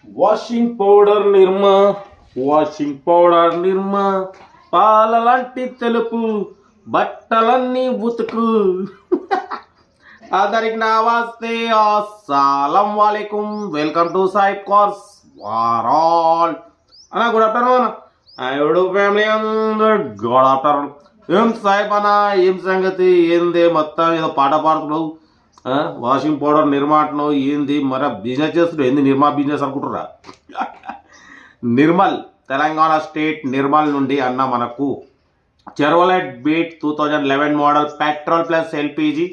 washing powder నిర్మా పాలలాంటి తెలుపు బట్టలన్నీ ఉతుకు అందరికి నమస్తే అస్సలం వాలేకుం వెల్కమ్ టు సాయిబ్ కార్స్ వారాల్ అన్న గుడ్ ఆఫ్టర్నూన్ ఐడు ఫ్యామిలీ అందరు గుడ్ ఆఫ్టర్నూన్ ఏం సాయిబ్ అన్న ఏం సంగతి ఏంది మొత్తం ఏదో పాట పాడుతున్నావు వాషింగ్ పౌడర్ నిర్మాణం ఏంది మరి బిజినెస్ చేస్తున్నావు ఏంది నిర్మా బిజినెస్ అనుకుంటురా నిర్మల్ తెలంగాణ స్టేట్ నిర్మల్ నుండి అన్న మనకు Chevrolet Beat 2011 model petrol plus LPG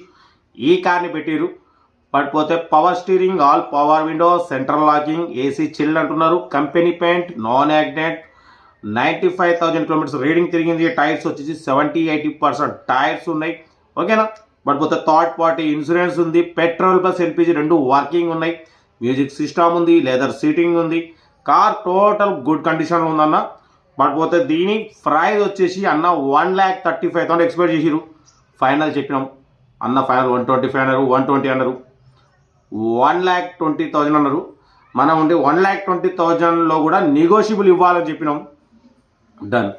ఈ కార్ని పెట్టిరు పడిపోతే power steering all power window central locking AC chill అంటున్నారు company paint non accident 95,000 kilometres reading తిరిగింది టైర్స్ వచ్చేసి 70-80% టైర్స్ ఉన్నాయి ఓకేనా పడిపోతే థర్డ్ పార్టీ ఇన్సూరెన్స్ ఉంది పెట్రోల్ ప్లస్ ఎల్పిజి రెండు వర్కింగ్ ఉన్నాయి మ్యూజిక్ సిస్టమ్ ఉంది లెదర్ సీటింగ్ ఉంది కార్ టోటల్ గుడ్ కండిషన్లో ఉందన్న పడిపోతే దీని ప్రైస్ వచ్చేసి అన్న 1,35,000 ఎక్స్పెక్ట్ చేసిరు ఫైనల్ చెప్పినాం అన్న ఫైనల్ 125 అన్నారు 120 అన్నారు 1,20,000 అన్నారు మనం ఉండి 1,20,000లో కూడా నెగోషియబుల్ ఇవ్వాలని చెప్పినాం డన్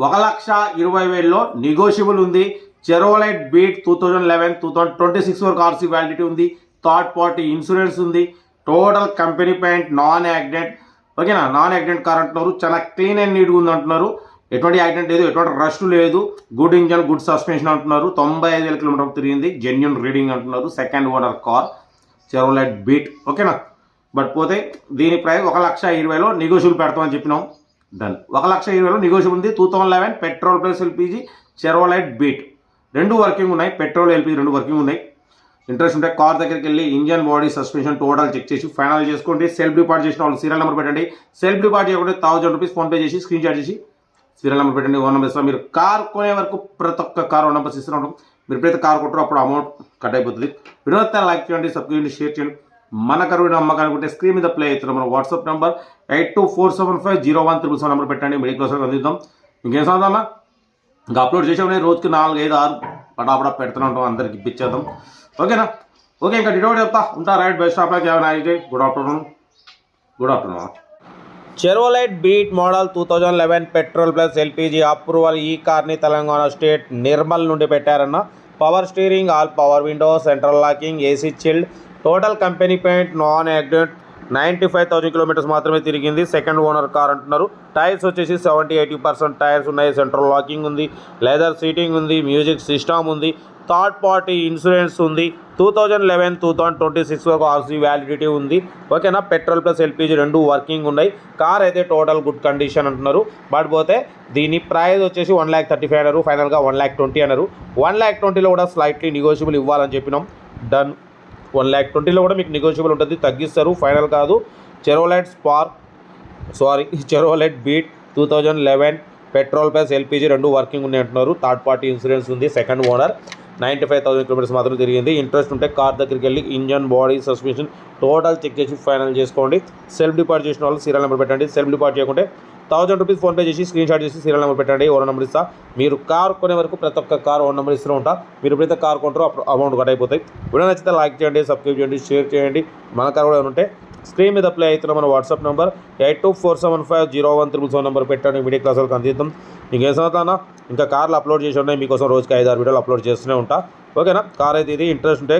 1,20,000లో నెగోషియబుల్ ఉంది చెర్వలెట్ బీట్ 2011-2026 వరకు ఆర్సీ వ్యాలిడిటీ ఉంది థర్డ్ పార్టీ ఇన్సూరెన్స్ ఉంది total company paint non accident ఓకేనా నాన్ యాక్సిడెంట్ కార్ అంటున్నారు చాలా క్లీన్ అండ్ నీట్గా ఉంది అంటున్నారు ఎటువంటి యాక్సిడెంట్ లేదు ఎటువంటి రష్ లేదు గుడ్ ఇంజన్ గుడ్ సస్పెన్షన్ అంటున్నారు 95,000 కిలోమీటర్ తిరిగింది జెన్యున్ రీడింగ్ అంటున్నారు సెకండ్ ఓనర్ కార్ చెర్వలెట్ బీట్ ఓకేనా బట్ పోతే దీని ప్రైస్ 1,20,000లో నెగోషియబుల్ పెడతామని చెప్పినాం డన్ 1,20,000లో నెగోషియబుల్ ఉంది 2011 petrol plus LPG Chevrolet Beat రెండు వర్కింగ్ ఉన్నాయి పెట్రోల్ ఎల్పిజి రెండు వర్కింగ్ ఉన్నాయి ఇంట్రెస్ట్ ఉంటే కార్ దగ్గరికి వెళ్ళి engine body suspension total check చేసి ఫైనల్ చేసుకోండి సెల్ఫ్ డిపార్ట్ చేసిన వాళ్ళు సీరియల్ నెంబర్ పెట్టండి సెల్ఫ్ డిపార్ట్ చేయకుండా 1,000 రూపీస్ ఫోన్పే చేసి స్క్రీన్ షాట్ చేసి సీరియల్ నెంబర్ పెట్టండి ఓన్ నెంబర్ ఇస్తాం మీరు కార్ కొనే వరకు ప్రతి ఒక్క కార్ ఓన్ నెంబర్స్ ఇస్తూ ఉంటాం మీరు ఎప్పుడైతే కార్ కొట్టారో అప్పుడు అమౌంట్ కట్ అయిపోతుంది వినోద్ లైక్ చేయండి సబ్స్క్రైబ్ చేయండి షేర్ చేయండి మన కరువు అమ్మకానుకుంటే స్క్రీన్ మీద ప్లే అవుతున్నాం మన వాట్సాప్ నెంబర్ 8247501377 నెంబర్ పెట్టండి మిడిల్ క్లాస్ అందిద్దాం ఇంకేం సాధన ఇంకా అప్లోడ్ చేసామని రోజుకి 4-5-6 పటాపడా పెడుతూనే ఉంటాం అందరికి ఇప్పించేద్దాం ఓకేనా ఓకే ఇంకా డిటోడ్ చెప్తా ఉంటా right best of luck have nice day good afternoon Chevrolet Beat model 2011 petrol plus LPG approval ఈ కార్ని తెలంగాణ స్టేట్ నిర్మల్ నుండి పెట్టారన్న power steering all power window central locking AC chilled total company paint non accident 95,000 kilometres మాత్రమే తిరిగింది second owner car అంటున్నారు tyres వచ్చేసి 70-80% tyres ఉన్నాయి central locking ఉంది లెదర్ సీటింగ్ ఉంది మ్యూజిక్ సిస్టమ్ ఉంది థర్డ్ పార్టీ ఇన్సూరెన్స్ ఉంది 2011-2026 వరకు ఆర్సీ వ్యాలిడిటీ ఉంది ఓకేనా పెట్రోల్ ప్లస్ ఎల్పిజి రెండు వర్కింగ్ ఉన్నాయి కార్ అయితే టోటల్ గుడ్ కండిషన్ అంటున్నారు బట్ పోతే దీని ప్రైస్ వచ్చేసి 1,35,000 అన్నారు ఫైనల్గా 1,20,000 అన్నారు 1,20,000లో కూడా స్లైట్లీ నెగోషియబుల్ ఇవ్వాలని చెప్పినాం డన్ 1,20,000లో కూడా మీకు నెగోషియబుల్ ఉంటుంది తగ్గిస్తారు ఫైనల్ కాదు Chevrolet Beat 2011 petrol plus LPG రెండు వర్కింగ్ ఉన్నాయి అంటున్నారు థర్డ్ పార్టీ ఇన్సూరెన్స్ ఉంది సెకండ్ ఓనర్ 95,000 కిలోమీటర్స్ మాత్రం తిరిగింది ఇంట్రెస్ట్ ఉంటే కార్ దగ్గరికి వెళ్ళి engine body suspension total check చేసి ఫైనల్ చేసుకోండి సెల్ఫ్ డిపార్ట్ చేసిన వాళ్ళు సీరియల్ నెంబర్ పెట్టండి సెల్ఫ్ డిపార్ట్ చేయకుంటే 1,000 రూపీస్ ఫోన్పే చేసి స్క్రీన్ షాట్ చేసి సీరియల్ నెంబర్ పెట్టండి ఓన్ నెంబర్ ఇస్తా మీరు కార్ కొనే వరకు ప్రతి ఒక్క కార్ ఓన్ నెంబర్ ఇస్తూ ఉంటా మీరు ఎప్పుడైతే కార్ కొంటారో అప్పుడు అమౌంట్ కట్ అయిపోతాయి వీడియో నచ్చితే లైక్ చేయండి సబ్స్క్రైబ్ చేయండి షేర్ చేయండి మన కార్ కూడా ఉంటే స్క్రీన్ మీద ప్లే అవుతున్న మన వాట్సాప్ నెంబర్ 8247501377 నెంబర్ పెట్టండి మీడియా క్లాస్ వాళ్ళకి అందిద్దాం ఇంకేం సంగతి ఇంకా కార్లు అప్లోడ్ చేసి ఉన్నాయి మీకోసం రోజుకి 5-6 వీడియోలు అప్లోడ్ చేస్తూనే ఉంటా ఓకేనా కార్ అయితే ఇది ఇంట్రెస్ట్ ఉంటే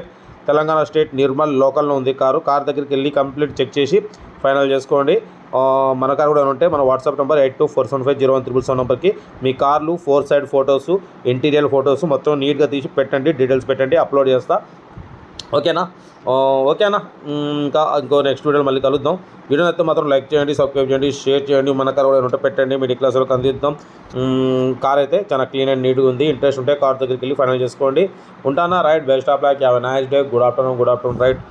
తెలంగాణ స్టేట్ నిర్మల్ లోకల్లో ఉంది కార్ దగ్గరికి వెళ్ళి కంప్లీట్ చెక్ చేసి ఫైనల్ చేసుకోండి మన కార్ కూడా ఉంటే మన వాట్సాప్ నెంబర్ 8247501377 నెంబర్కి మీ కార్లు 4 సైడ్ ఫొటోస్ ఇంటీరియర్ ఫొటోస్ మొత్తం నీట్గా తీసి పెట్టండి డీటెయిల్స్ పెట్టండి అప్లోడ్ చేస్తా ఓకేనా ఇంకో నెక్స్ట్ వీడియోలో మళ్ళీ కలుద్దాం వీడియో అయితే మాత్రం లైక్ చేయండి సబ్స్క్రైబ్ చేయండి షేర్ చేయండి మన కార్ కూడా ఉంటే పెట్టండి మిడిల్ క్లాస్ వాళ్ళకి అందిద్దాం కార్ అయితే చాలా క్లీన్ అండ్ నీట్గా ఉంది ఇంట్రెస్ట్ ఉంటే కార్ దగ్గరికి వెళ్ళి ఫైనల్ చేసుకోండి ఉంటానా right best of luck have a nice day good afternoon right